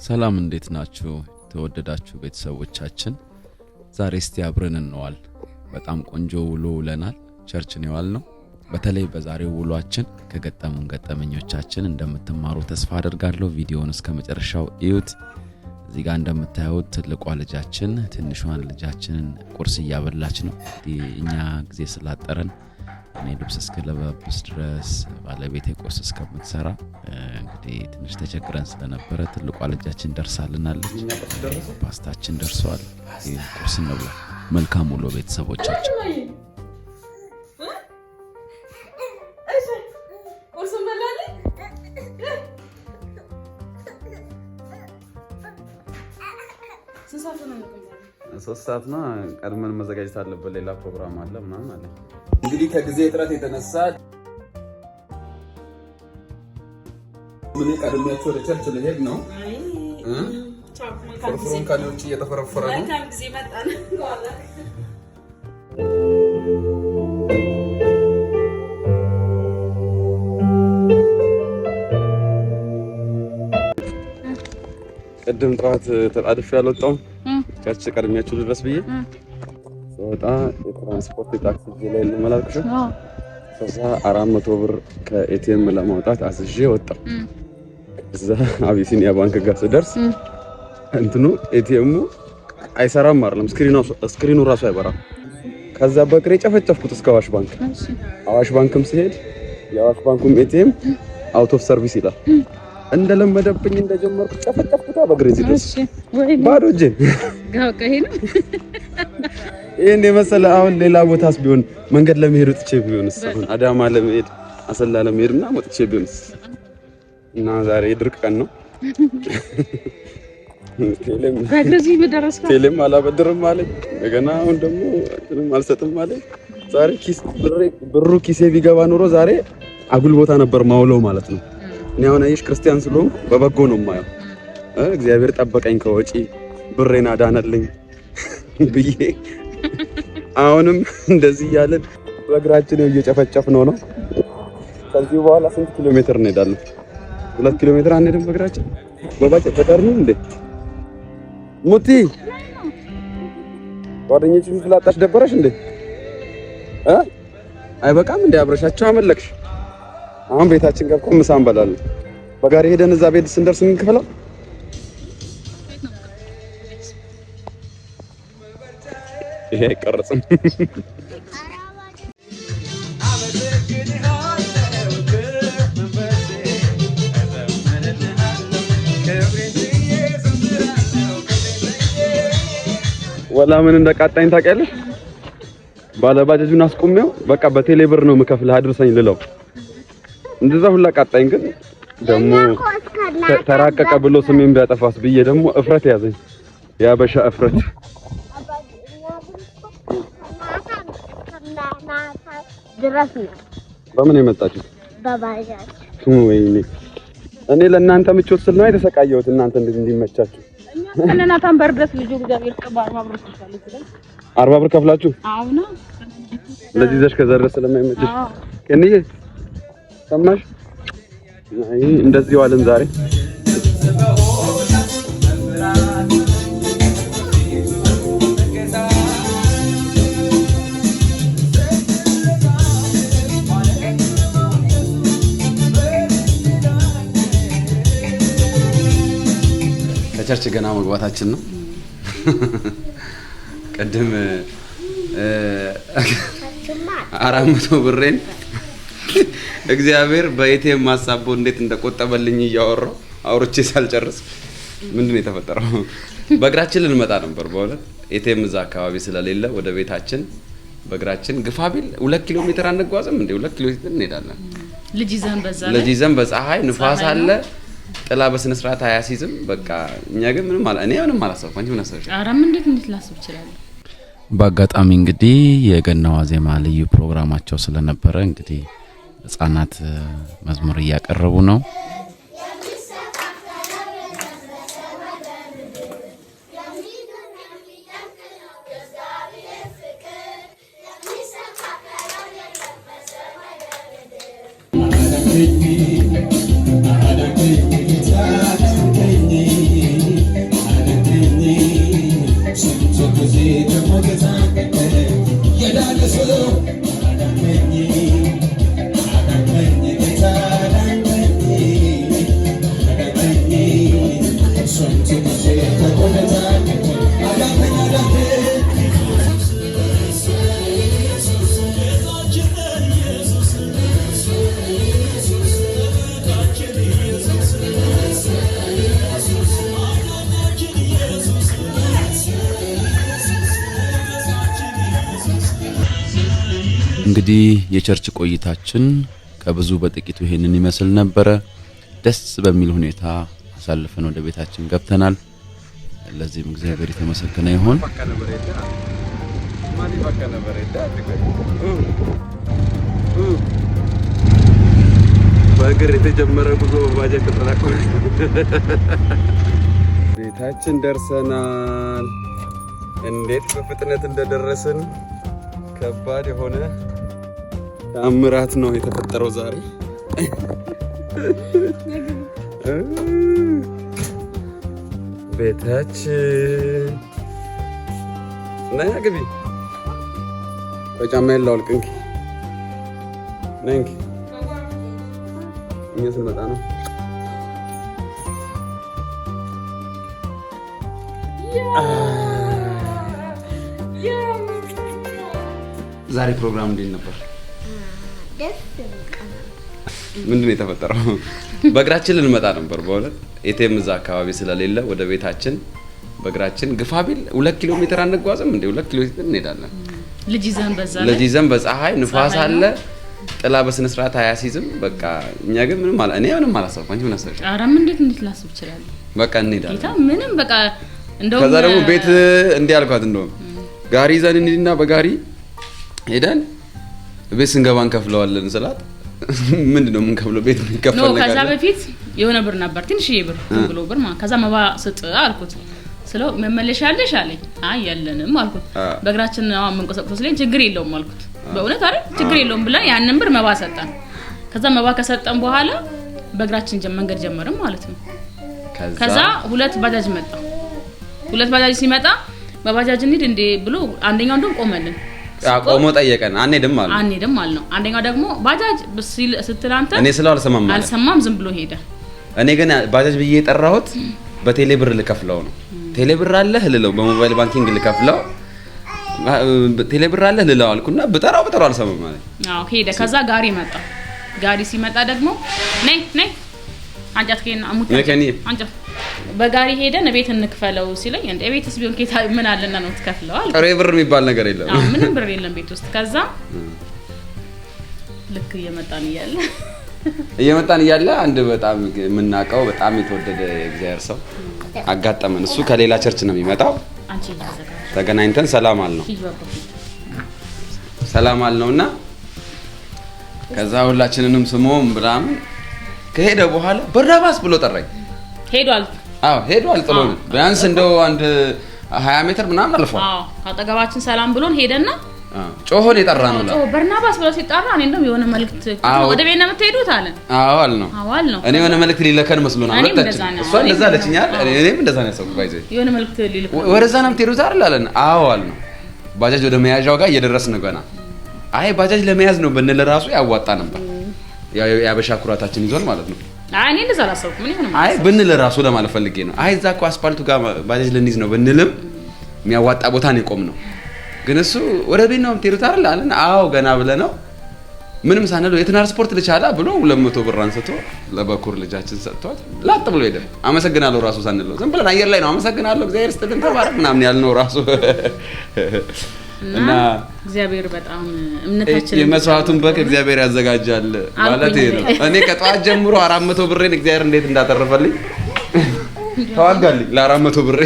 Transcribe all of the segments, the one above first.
ሰላም እንዴት ናችሁ ተወደዳችሁ ቤተሰቦቻችን ዛሬ እስቲ አብረን እንዋል በጣም ቆንጆ ውሎ ውለናል ቸርች ነው ያልነው በተለይ በዛሬው ውሏችን ከገጠሙን ገጠመኞቻችን እንደምትማሩ ተስፋ አደርጋለሁ ቪዲዮውን እስከመጨረሻው እዩት እዚህ ጋር እንደምታዩት ትልቋ ልጃችን ትንሿን ልጃችንን ቁርስ እያበላች ነው እኛ ጊዜ ስላጠረን እኔ ልብስ እስከለባብስ ድረስ ባለቤቴ ቁርስ እስከምትሰራ እንግዲህ ትንሽ ተቸግረን ስለነበረ ትልቋ ልጃችን ደርሳልናለች ፓስታችን ደርሷል ቁርስ እንብላ መልካም ውሎ ቤተሰቦቻችን ቁርስ እንበላለን 3 ሰዓት ነው ቀድመን መዘጋጀት አለበት ሌላ ፕሮግራም አለ ምናምን አለ እንግዲህ ከጊዜ እጥረት የተነሳ ምን ቀድሜያችሁ ወደ ቸርች ልሄድ ነው ፍርፍሩን ካለውጭ እየተፈረፈረ ነው መልካም ጊዜ መጣን ቅድም ጠዋት ተጣድፍ ያልወጣው ቸርች ቀድሜያችሁ ድረስ ብዬ ወጣ የትራንስፖርት ታክሲ ላይ ለመላልከሽ ከዛ 400 ብር ከኤቲኤም ለማውጣት አዝዤ ወጣው ከዛ አቢሲኒያ ባንክ ጋር ስደርስ እንትኑ ኤቲኤሙ አይሰራም አይደለም ስክሪኑ ራሱ አይበራም ከዛ በቅሬ ጨፈጨፍኩት እስከ አዋሽ ባንክ አዋሽ ባንክም ሲሄድ የአዋሽ ባንኩም ኤቲኤም አውት ኦፍ ሰርቪስ ይላል እንደለመደብኝ እንደጀመርኩ ጨፈጨፍኩት በግሬ ሲደርስ ባዶ እጄ ጋው ከሄነ ይሄን የመሰለ አሁን ሌላ ቦታስ ቢሆን መንገድ ለመሄድ ወጥቼ ቢሆንስ አሁን አዳማ ለመሄድ አሰላ ለመሄድና ወጥቼ ቢሆንስ እና ዛሬ ድርቅ ቀን ነው ቴሌም አላበድርም ማለት እንደገና አሁን ደግሞ እንትንም አልሰጥም ማለት ዛሬ ኪስ ብሩ ኪሴ ቢገባ ኖሮ ዛሬ አጉል ቦታ ነበር ማውለው ማለት ነው እኔ አሁን አይሽ ክርስቲያን ስለሆንኩ በበጎ ነው ማየው እግዚአብሔር ጠበቀኝ ከወጪ ብሬና ዳነልኝ ብዬ አሁንም እንደዚህ ያለን በእግራችን እየጨፈጨፍነው ነው ከዚህ በኋላ ስንት ኪሎ ሜትር እንሄዳለን 2 ኪሎ ሜትር አንሄድም በእግራችን በባጭ ተቀርኑ እንዴ ሙቲ ጓደኞችሽ ስላጣሽ ደበረሽ እንዴ አይበቃም እንዴ አብረሻቸው አመለክሽ አሁን ቤታችን ገብተን ምሳ እንበላለን በጋሪ ሄደን እዛ ቤት ስንደርስ እንከፈለው ይሄ ቀረጽም ወላ ምን እንደቃጣኝ ታውቂያለሽ ባለባጃጁን አስቆመው በቃ በቴሌ ብር ነው መከፍል አድርሰኝ ልለው እንደዛ ሁላ ቃጣኝ ግን ደሞ ተራቀቀ ብሎ ስሜን ቢያጠፋስ ብዬ ደሞ እፍረት ያዘኝ ያበሻ እፍረት ድረስ ነው በምን የመጣችሁ በባጃጅ ወይኔ እኔ ለእናንተ ምቾት ስል ነው የተሰቃየሁት እናንተ እንዲመቻችሁ እናንተን በርደስ ልጅ እግዚአብሔር ቀባር ማብረስ ይችላል ይችላል 40 ብር ከፍላችሁ አውና ለዚህ ዘሽ ከዘረስ ስለማይመችሽ ከነዬ ሰማሽ አይ እንደዚህ ዋልን ዛሬ ከቸርች ገና መግባታችን ነው ቀደም 400 ብሬን እግዚአብሔር በኤቲኤም ማሳቦ እንዴት እንደቆጠበልኝ ያወራው አውርቼ ሳልጨርስ ምንድነው የተፈጠረው በእግራችን ልንመጣ ነበር በእውነት ኤቲኤም እዛ አካባቢ ስለሌለ ወደ ቤታችን በእግራችን ግፋቢል 2 ኪሎ ሜትር አንጓዝም እንዴ 2 ኪሎ ሜትር እንሄዳለን ልጅ ይዘን በፀሐይ ንፋስ አለ ጥላ በስነ ስርዓት አያሲዝም በቃ እኛ ግን ምንም ማለት እኔ ምንም አላሰብኩም አንቺ ምን አሰብሽ አራም እንዴት ላስብ ይችላል በአጋጣሚ እንግዲህ የገናዋ ዜማ ልዩ ፕሮግራማቸው ስለነበረ እንግዲህ ህፃናት መዝሙር እያቀረቡ ነው እንግዲህ የቸርች ቆይታችን ከብዙ በጥቂቱ ይሄንን ይመስል ነበር። ደስ በሚል ሁኔታ አሳልፈን ወደ ቤታችን ገብተናል። ለዚህም እግዚአብሔር የተመሰገነ ይሁን። በእግር የተጀመረ ጉዞ በባጃጅ ተጠናክሮ ቤታችን ደርሰናል። እንዴት በፍጥነት እንደደረስን ከባድ የሆነ ተአምራት ነው የተፈጠረው ዛሬ። ቤታችን ነይ ግቢ። በጫማ ያላውልቅ እንኪ ነይ እንኪ እኛ ስንመጣ ነው። ዛሬ ፕሮግራም እንዴት ነበር? ደስ ይላል። ምንድነው የተፈጠረው? በእግራችን ልንመጣ ነበር። በእውነት ኤቲኤም እዛ አካባቢ ስለሌለ ወደ ቤታችን በእግራችን ግፋቢል 2 ኪሎ ሜትር አንጓዝም እንዴ? 2 ኪሎ ሜትር እንሄዳለን። ልጅ ይዘን በፀሐይ ንፋስ አለ። ጥላ በስነ ስርዓት አያሲዝም። በቃ እኛ ግን እኔ ምንም አላሰብኩም። አንቺ ምን አሰብሽ? ኧረ ምን እንዴት ላስብ ይችላል? በቃ እንሄዳለን። ጌታ ምንም በቃ እንደው ከዛ ደግሞ ቤት እንዲህ አልኳት፣ እንደውም ጋሪ ይዘን እንሂድና በጋሪ ሄደን ቤት ስንገባ እንከፍለዋለን ስላት ምንድነው የምንከፍለው? ቤት የሚከፈል ነገር ነው። ከዛ በፊት የሆነ ብር ነበር፣ ትንሽዬ ብር ብሎ ብር ማለት ከዛ መባ ስጥ አልኩት ስለው መመለሻ አለሽ አለኝ። አይ የለንም አልኩት። በእግራችን ነው መንቀሳቀስ ስለኝ ችግር የለውም አልኩት። በእውነት አይደል ችግር የለውም ብለን ያንን ብር መባ ሰጠን። ከዛ መባ ከሰጠን በኋላ በእግራችን መንገድ ጀመርን ማለት ነው። ከዛ ሁለት ባጃጅ መጣ። ሁለት ባጃጅ ሲመጣ በባጃጅ እንሂድ እንዴ ብሎ አንደኛው እንደውም ቆመልን። ቆሞ ጠየቀን። አንሄድም ማለት ነው። አንደኛው ደግሞ ባጃጅ ስትላንተ እኔ ስለው አልሰማም ዝም ብሎ ሄደ። እኔ ግን ባጃጅ ብዬ የጠራሁት በቴሌ ብር ልከፍለው ነው። ቴሌ ብር አለ ልለው በሞባይል ባንኪንግ ልከፍለው ቴሌ ብር አለ ልለው አልኩና ብጠራው አልሰማም ማለት። አዎ ሄደ። ከዛ ጋሪ መጣ። ጋሪ ሲመጣ ደግሞ ነይ አንጃት ከና አሙት አንጃት በጋሪ ሄደን ቤት እንክፈለው ሲለኝ እንደ ቤትስ ቢሆን ኬታ ምን አለና ነው ትከፍለው አለ። ጥሬ ብር የሚባል ነገር የለም። አዎ ምንም ብር የለም ቤት ውስጥ። ከዛ ልክ እየመጣን እያለ አንድ በጣም የምናውቀው በጣም የተወደደ የእግዚአብሔር ሰው አጋጠመን። እሱ ከሌላ ቸርች ነው የሚመጣው። ተገናኝተን ሰላም አልነውና ከዛ ሁላችንንም ስሞም ብራም ከሄደ በኋላ በርናባስ ብሎ ጠራኝ። ሄዷል ጥሎን ቢያንስ እንደው አንድ 20 ሜትር ምናምን አልፏል። አጠገባችን ሰላም ብሎን ሄደና ጮሆን የጠራ ነው። በርናባስ ብሎ ሲጠራ እኔ እንደውም የሆነ መልእክት ወደ ቤት ነው የምትሄዱት አለን። አልነው እኔ የሆነ መልእክት ሊለከን መስሎና አለታችን። እሷ እንደዛ አለችኛል። እኔም እንደዛ ነው ያሰብኩት። ባይዘይ የሆነ መልእክት ሊለከን ወደዛ ነው የምትሄዱት አለን። አልነው። ባጃጅ ወደ መያዣው ጋር እየደረስን ገና አይ ባጃጅ ለመያዝ ነው ብንል ራሱ ያዋጣ ነበር። ያበሻ ኩራታችን ይዞን ማለት ነው። አይ እኔ እንደዛ አላሰብኩም። ምን ይሆነ አይ ብንል ራሱ ለማለት ፈልጌ ነው። አይ እዛ እኮ አስፋልቱ ጋር ባጃጅ ልንይዝ ነው ብንልም የሚያዋጣ ቦታ ነው የቆም ነው። ግን እሱ ወደ ቤት ነው የምትሄዱት አለን። አዎ ገና ብለህ ነው ምንም ሳንለው የትራንስፖርት ልቻላ ብሎ 200 ብር አንስቶ ለበኩር ልጃችን ሰጥቷል። ላጥ ብሎ ሄደ። አመሰግናለሁ ራሱ ሳንለው ዝም ብለን አየር ላይ ነው አመሰግናለሁ እግዚአብሔር ይስጥልን ተባረክ ምናምን ያልነው ራሱ እና እግዚአብሔር በጣም እምነታችን የመስዋዕቱን በግ እግዚአብሔር ያዘጋጃል ማለት ይሄ ነው። እኔ ከጧት ጀምሮ 400 ብሬን እግዚአብሔር እንዴት እንዳተረፈልኝ ተዋጋልኝ። ለ400 ብሬ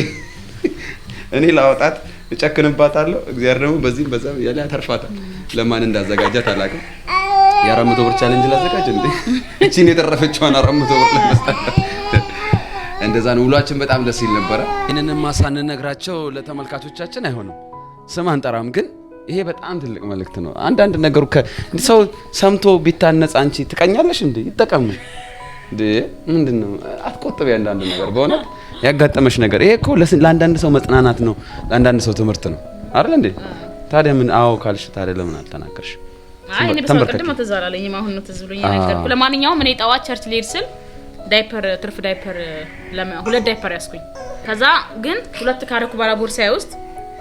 እኔ ላወጣት እጨክንባታለሁ። እግዚአብሔር ደግሞ በዚህ በዛም ያለ ያተርፋታል። ለማን እንዳዘጋጃት አላውቅም። የ400 ብር ቻሌንጅ ላዘጋጅ እንዴ? እቺን የተረፈችዋን 400 ብር ለመስጠት እንደዛ ነው። ውሏችን በጣም ደስ ይል ነበር። ይሄንን ማሳንነግራቸው ለተመልካቾቻችን አይሆንም። ስም አንጠራም፣ ግን ይሄ በጣም ትልቅ መልእክት ነው። አንዳንድ ነገሩ ሰው ሰምቶ ቢታነጽ አንቺ ትቀኛለሽ እንዴ? ይጠቀም እንዴ? ምንድነው አትቆጥብ። አንዳንድ ነገር በእውነት ያጋጠመሽ ነገር ይሄ እኮ ለአንዳንድ ሰው መጽናናት ነው፣ ለአንዳንድ ሰው ትምህርት ነው አይደል እንዴ? ታዲያ ምን አዎ ካልሽ ታዲያ ለምን አልተናገርሽ? አይ እኔ በሰቀደም ተዛላለኝ ማሁን ነው ተዝብሎኝ ነገርኩ። ለማንኛውም እኔ ጠዋት ቸርች ልሄድ ስል ዳይፐር ትርፍ ዳይፐር ሁለት ዳይፐር ያስኩኝ። ከዛ ግን ሁለት ካረኩ ባላ ቦርሳዬ ውስጥ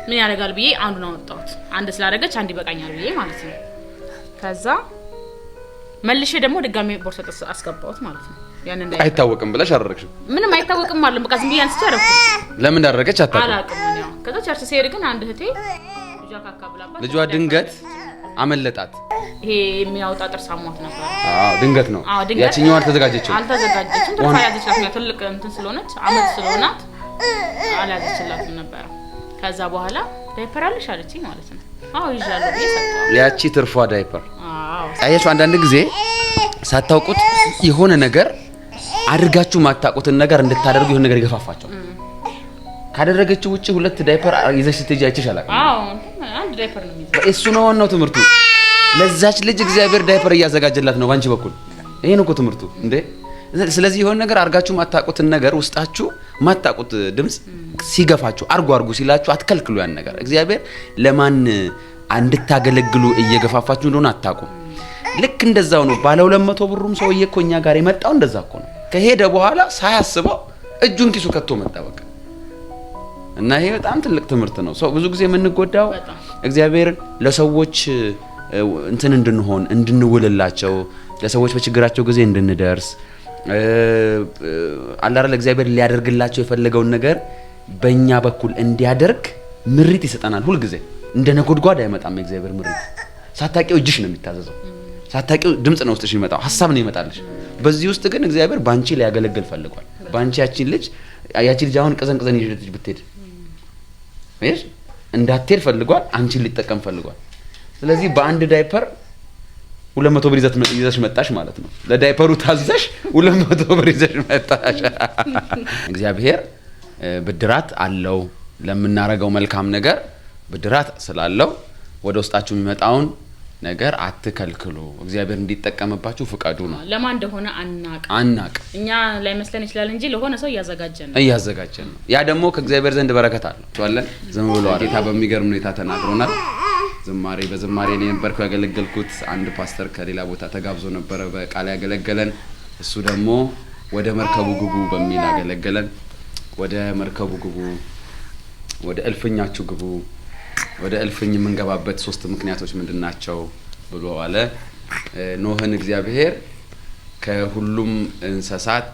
ምን ያደርጋል ብዬ አንዱን አወጣሁት። አንድ ስላደረገች አንድ ይበቃኛል ብዬ ማለት ነው። ከዛ መልሼ ደግሞ ድጋሜ ቦርሳ አስገባሁት ማለት ነው። ያን እንደ አይታወቅም ብለሽ አደረግሽ? ምንም አይታወቅም ማለት በቃ ዝም ብዬ አንስቼ አደረኩ። ለምን እንዳደረገች አላውቅም ነው። ከዛ ቸርች ሲሄድ ግን አንድ እህቴ ልጇ ካካ ብላባት ልጇ ድንገት አመለጣት። ይሄ የሚያወጣ ጥርስ አሟት ነበር። ድንገት ነው ያቺኛው አልተዘጋጀችም ተስፋ ያዘችላት ትልቅ እንትን ስለሆነች አመት ስለሆናት አላዘችላትም ነበር። ከዛ በኋላ ዳይፐር አለሽ አለችኝ ማለት ነው። ይዣለሁ ይሰጣው ያቺ ትርፏ ዳይፐር። አያችሁ አንዳንድ ጊዜ ሳታውቁት የሆነ ነገር አድርጋችሁ ማታውቁትን ነገር እንድታደርጉ የሆነ ነገር ይገፋፋቸው። ካደረገችው ውጪ 2 ዳይፐር ይዘሽ ስትሄጂ አይተሻላል። አንድ ዳይፐር ነው የሚይዘው። እሱ ነው ዋናው ትምህርቱ። ለዛች ልጅ እግዚአብሔር ዳይፐር እያዘጋጀላት ነው ባንቺ በኩል። ይሄ ነው እኮ ትምህርቱ እንዴ። ስለዚህ የሆነ ነገር አድርጋችሁ ማታውቁትን ነገር ውስጣችሁ ማታውቁት ድምጽ ሲገፋችሁ አርጉ ሲላችሁ አትከልክሉ። ያን ነገር እግዚአብሔር ለማን እንድታገለግሉ እየገፋፋችሁ እንደሆነ አታውቁም። ልክ እንደዛው ነው። ባለ 200 ብሩም ሰውዬ እኮ እኛ ጋር የመጣው እንደዛ እኮ ነው። ከሄደ በኋላ ሳያስበው እጁን ኪሱ ከቶ መጣ በቃ። እና ይሄ በጣም ትልቅ ትምህርት ነው። ሰው ብዙ ጊዜ የምንጎዳው እግዚአብሔር ለሰዎች እንትን እንድንሆን እንድንውልላቸው ለሰዎች በችግራቸው ጊዜ እንድንደርስ አላረ እግዚአብሔር ሊያደርግላቸው የፈለገውን ነገር በእኛ በኩል እንዲያደርግ ምሪት ይሰጠናል። ሁሉ ጊዜ እንደ ነጎድጓድ አይመጣም የእግዚአብሔር ምሪት። ሳታቂው እጅሽ ነው የሚታዘዘው። ሳታቂው ድምጽ ነው ውስጥሽ የሚመጣው፣ ሐሳብ ነው ይመጣልሽ። በዚህ ውስጥ ግን እግዚአብሔር ባንቺ ሊያገለግል ፈልጓል። ባንቺ ያቺ ልጅ አሁን ቅዘን ይዤልሽ ብትሄድ እሺ እንዳትሄድ ፈልጓል። አንቺን ሊጠቀም ፈልጓል። ስለዚህ በአንድ ዳይፐር 200 ብር ይዘሽ መጣሽ ማለት ነው። ለዳይፐሩ ታዘሽ 200 ብር ይዘሽ መጣሽ። እግዚአብሔር ብድራት አለው ለምናረገው መልካም ነገር ብድራት ስላለው ወደ ውስጣችሁ የሚመጣውን ነገር አትከልክሉ። እግዚአብሔር እንዲጠቀምባችሁ ፍቃዱ ነው። ለማን እንደሆነ አናቅ እኛ ላይ መስለን ይችላል እንጂ ለሆነ ሰው እያዘጋጀን ነው። ያ ደግሞ ከእግዚአብሔር ዘንድ በረከት አለው። ሷለን ዝም ብሎ ጌታ በሚገርም ሁኔታ ተናግሮናል። በዝማሬ ነው የነበርኩ ያገለገልኩት። አንድ ፓስተር ከሌላ ቦታ ተጋብዞ ነበር በቃል ያገለገለን። እሱ ደግሞ ወደ መርከቡ ግቡ በሚል ያገለገለን። ወደ መርከቡ ግቡ፣ ወደ እልፍኛችሁ ግቡ። ወደ እልፍኝ የምንገባበት 3 ምክንያቶች ምንድናቸው ብሎ አለ። ኖህን እግዚአብሔር ከሁሉም እንስሳት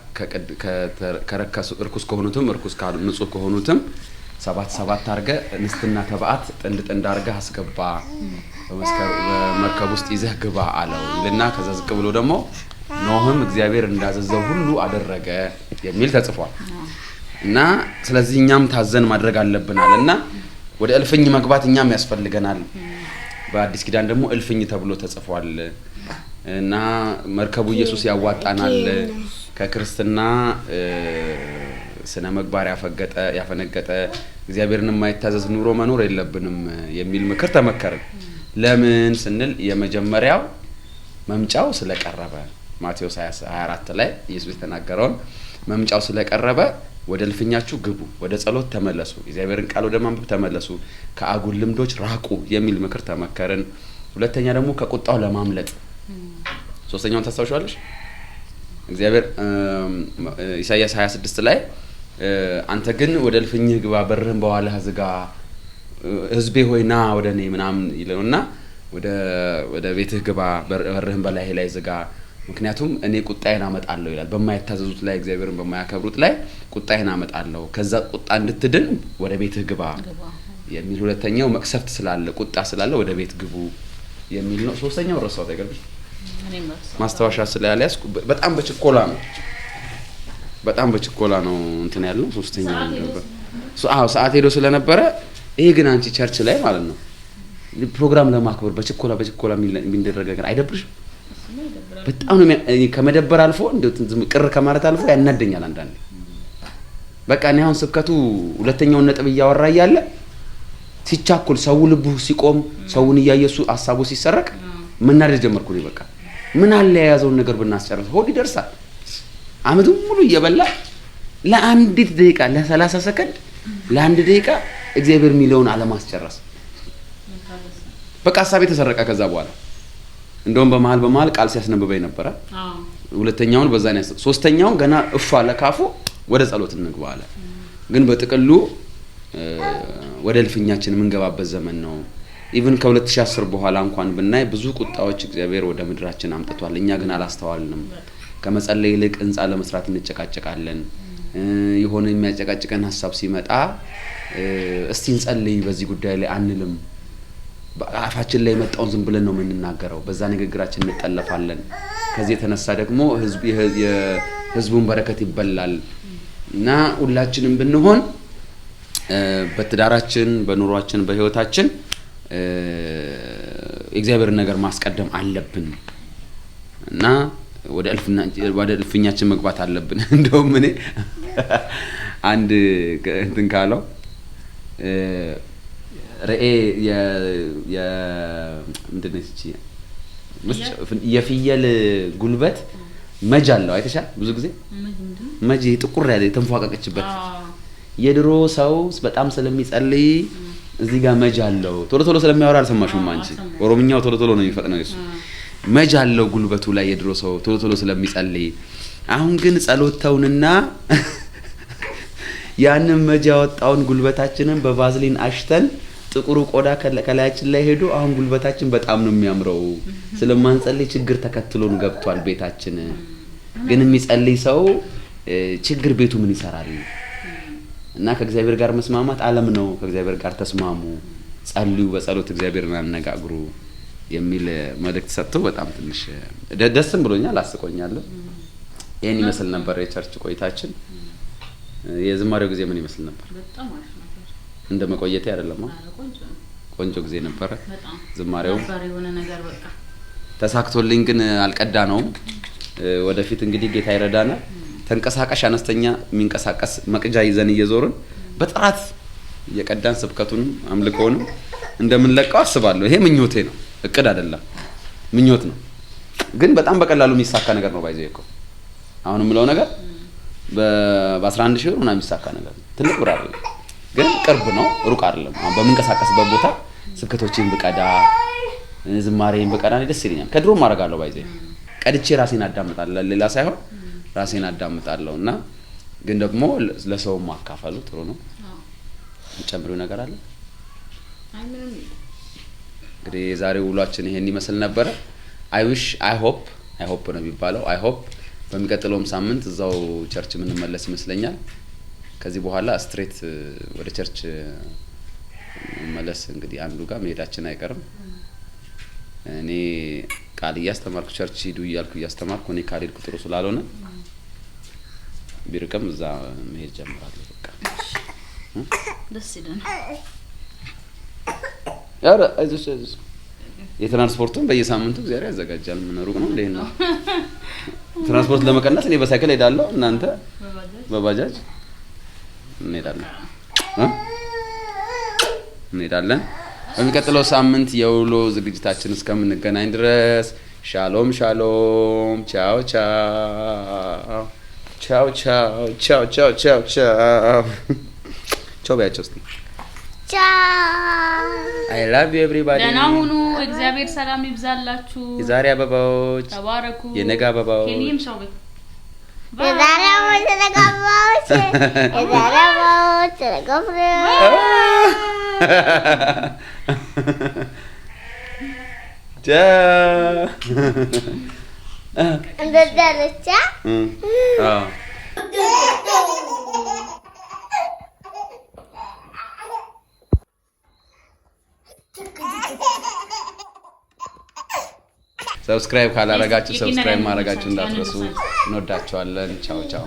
ከረከሱ እርኩስ ከሆኑትም ንጹህ ከሆኑትም 7 አርገ እንስትና ተባዓት ጥንድ አርገ አስገባ በመርከብ ውስጥ ይዘህ ግባ አለው ይልና ከዛ ዝቅ ብሎ ደግሞ ኖህም እግዚአብሔር እንዳዘዘው ሁሉ አደረገ የሚል ተጽፏል። እና ስለዚህ እኛም ታዘን ማድረግ አለብናልና ወደ እልፍኝ መግባት እኛም ያስፈልገናል። በአዲስ ኪዳን ደግሞ እልፍኝ ተብሎ ተጽፏል። እና መርከቡ ኢየሱስ ያዋጣናል። ከክርስትና ስነ ምግባር ያፈነገጠ እግዚአብሔርን የማይታዘዝ ኑሮ መኖር የለብንም የሚል ምክር ተመከርን። ለምን ስንል የመጀመሪያው መምጫው ስለቀረበ ማቴዎስ 24 ላይ ኢየሱስ የተናገረውን መምጫው ስለቀረበ ወደ እልፍኛችሁ ግቡ፣ ወደ ጸሎት ተመለሱ፣ እግዚአብሔርን ቃል ወደ ማንበብ ተመለሱ፣ ከአጉል ልምዶች ራቁ የሚል ምክር ተመከርን። ሁለተኛ ደግሞ ከቁጣው ለማምለጥ። ሶስተኛውን ታስታውሻለሽ? እግዚአብሔር ኢሳይያስ 26 ላይ አንተ ግን ወደ እልፍኝህ ግባ፣ በርህን በኋላህ ዝጋ፣ ሕዝቤ ሆይ ና ወደ እኔ ምናምን ይለውና ወደ ቤትህ ግባ፣ በርህን በላይ ላይ ዝጋ፣ ምክንያቱም እኔ ቁጣዬን አመጣለሁ ይላል። በማይታዘዙት ላይ እግዚአብሔርን በማያከብሩት ላይ ቁጣዬን አመጣለሁ፣ ከዛ ቁጣ እንድትድን ወደ ቤትህ ግባ የሚል። ሁለተኛው መቅሰፍት ስላለ ቁጣ ስላለ ወደ ቤት ግቡ የሚል ነው። ሶስተኛው ረሳሁት አይገርምሽ? ማስታወሻ ስለያለያስኩ በጣም በችኮላ ነው እንትን ያለው። ሶስተኛው ነበር ሰዓት ሄዶ ስለነበረ ይሄ ግን አንቺ ቸርች ላይ ማለት ነው ፕሮግራም ለማክበር በችኮላ የሚደረግ ነገር አይደብርሽም? በጣም ነው ከመደበር አልፎ እንደው ቅር ከማለት አልፎ ያናደኛል አንዳንዴ። በቃ እኔ አሁን ስብከቱ ሁለተኛውን ነጥብ እያወራ እያለ ሲቻኩል ሰው ልቡ ሲቆም ሰውን እያየሱ ሐሳቡ ሲሰረቅ መናደድ ጀመርኩ። በቃ ምን አለ የያዘውን ነገር ብናስጨርስ ሆድ ይደርሳል። አመቱን ሙሉ እየበላ ለአንዲት ደቂቃ ለ30 ሰከንድ ለአንድ ደቂቃ እግዚአብሔር የሚለውን አለማስጨረስ በቃ ሐሳቤ ተሰረቀ። ከዛ በኋላ እንደውም በመሃል ቃል ሲያስነብበኝ ነበር። ሁለተኛውን በዛ ነው። ሶስተኛው ገና እፋ ለካፉ ወደ ጸሎት እንግባ አለ። ግን በጥቅሉ ወደ እልፍኛችን የምንገባበት ዘመን ነው። ኢቭን ከ2010 በኋላ እንኳን ብናይ ብዙ ቁጣዎች እግዚአብሔር ወደ ምድራችን አምጥቷል። እኛ ግን አላስተዋልንም። ከመጸለይ ይልቅ ህንጻ ለመስራት እንጨቃጨቃለን። የሆነ የሚያጨቃጭቀን ሐሳብ ሲመጣ እስቲ እንጸልይ በዚህ ጉዳይ ላይ አንልም። አፋችን ላይ የመጣውን ዝም ብለን ነው የምንናገረው። በዛ ንግግራችን እንጠለፋለን። ከዚህ የተነሳ ደግሞ የህዝቡን በረከት ይበላል እና ሁላችንም ብንሆን በትዳራችን፣ በኑሯችን፣ በህይወታችን እግዚአብሔርን ነገር ማስቀደም አለብን እና ወደ እልፍኛችን መግባት አለብን። እንደውም እኔ አንድ እንትን ካለው ምንድነች የፍየል ጉልበት መጅ አለው አይተሻል? ብዙ ጊዜ መጅ ጥቁር ያለ የተንፏቀቀችበት የድሮ ሰው በጣም ስለሚጸልይ እዚህ ጋር መጅ አለው። ቶሎ ቶሎ ስለሚያወራ አልሰማሽውም አንቺ? ኦሮምኛው ቶሎ ቶሎ ነው የሚፈጥነው እሱ። መጅ አለው ጉልበቱ ላይ የድሮ ሰው ቶሎ ቶሎ ስለሚጸልይ። አሁን ግን ጸሎተውንና ያንን መጅ ያወጣውን ጉልበታችንን በቫዝሊን አሽተን ጥቁሩ ቆዳ ከላያችን ላይ ሄዶ አሁን ጉልበታችን በጣም ነው የሚያምረው። ስለማንጸልይ ችግር ተከትሎን ገብቷል ቤታችን። ግን የሚጸልይ ሰው ችግር ቤቱ ምን ይሰራል? እና ከእግዚአብሔር ጋር መስማማት ዓለም ነው። ከእግዚአብሔር ጋር ተስማሙ፣ ጸልዩ፣ በጸሎት እግዚአብሔርን አነጋግሩ የሚል መልእክት ሰጥቶ በጣም ትንሽ ደስም ብሎኛል፣ አስቆኛል። ይሄን ይመስል ነበር የቸርች ቆይታችን። የዝማሬው ጊዜ ምን ይመስል ነበር? በጣም አሪፍ ነበር። እንደ መቆየቴ አይደለም። ቆንጆ ጊዜ ነበር። ዝማሬው የሆነ ነገር በቃ ተሳክቶልኝ ግን አልቀዳ ነው። ወደፊት እንግዲህ ጌታ ይረዳናል። ተንቀሳቃሽ አነስተኛ የሚንቀሳቀስ መቅጃ ይዘን እየዞርን በጥራት የቀዳን ስብከቱንም አምልኮንም እንደምንለቀው አስባለሁ። ይሄ ምኞቴ ነው፣ እቅድ አይደለም፣ ምኞት ነው። ግን በጣም በቀላሉ የሚሳካ ነገር ነው። ባይዘው እኮ አሁን የምለው ነገር በ11 ሺህ ብር ምናምን የሚሳካ ነገር ነው። ትልቅ ብር አይደለም፣ ግን ቅርብ ነው፣ ሩቅ አይደለም። አሁን በምንቀሳቀስበት ቦታ ስብከቶችን ብቀዳ ዝማሬን ብቀዳ ደስ ይለኛል። ከድሮም አደርጋለሁ። ባይዘው ቀድቼ ራሴን አዳምጣለሁ፣ ሌላ ሳይሆን ራሴን አዳምጣለሁና ግን ደግሞ ለሰው ማካፈሉ ጥሩ ነው። ጨምሪው ነገር አለ። እንግዲህ የዛሬው ውሏችን ይሄን ይመስል ነበር። I hope ነው የሚባለው። I hope በሚቀጥለውም ሳምንት እዛው ቸርች የምንመለስ ይመስለኛል። ከዚህ በኋላ ስትሬት ወደ ቸርች መመለስ እንግዲህ አንዱ ጋር መሄዳችን አይቀርም። እኔ ቃል እያስተማርኩ ቸርች ሂዱ እያልኩ እያስተማርኩ እኔ ካልሄድኩ ጥሩ ስላልሆነ ቢርቅም እዛ መሄድ ጀምራለሁ። በቃ ደስ ይለናል። ያረ አይዞሽ የትራንስፖርቱን በየሳምንቱ እግዚአብሔር ያዘጋጃል። ምን ሩቅ ነው እንዴ ነው? ትራንስፖርት ለመቀነስ እኔ በሳይክል ሄዳለሁ፣ እናንተ በባጃጅ እንሄዳለን። በሚቀጥለው ሳምንት የውሎ ዝግጅታችን እስከምንገናኝ ድረስ ሻሎም ቻው ቻው ቻው ቻው ቻው ቻው ቻው ቻው ቻው ባያቸው እስቲ ቻው I love you everybody። ደህና ሁኑ። እግዚአብሔር ሰላም ይብዛላችሁ። የዛሬ አበባዎች ተባረኩ። የነገ አበባዎች ከኒም ሻው የዛሬው ተለጋባዎች ተለጋፍረ እንደደረቻ ሰብስክራይብ ካላረጋችሁ ሰብስክራይብ ማድረጋችሁ እንዳትረሱ። እንወዳችኋለን። ቻው ቻው።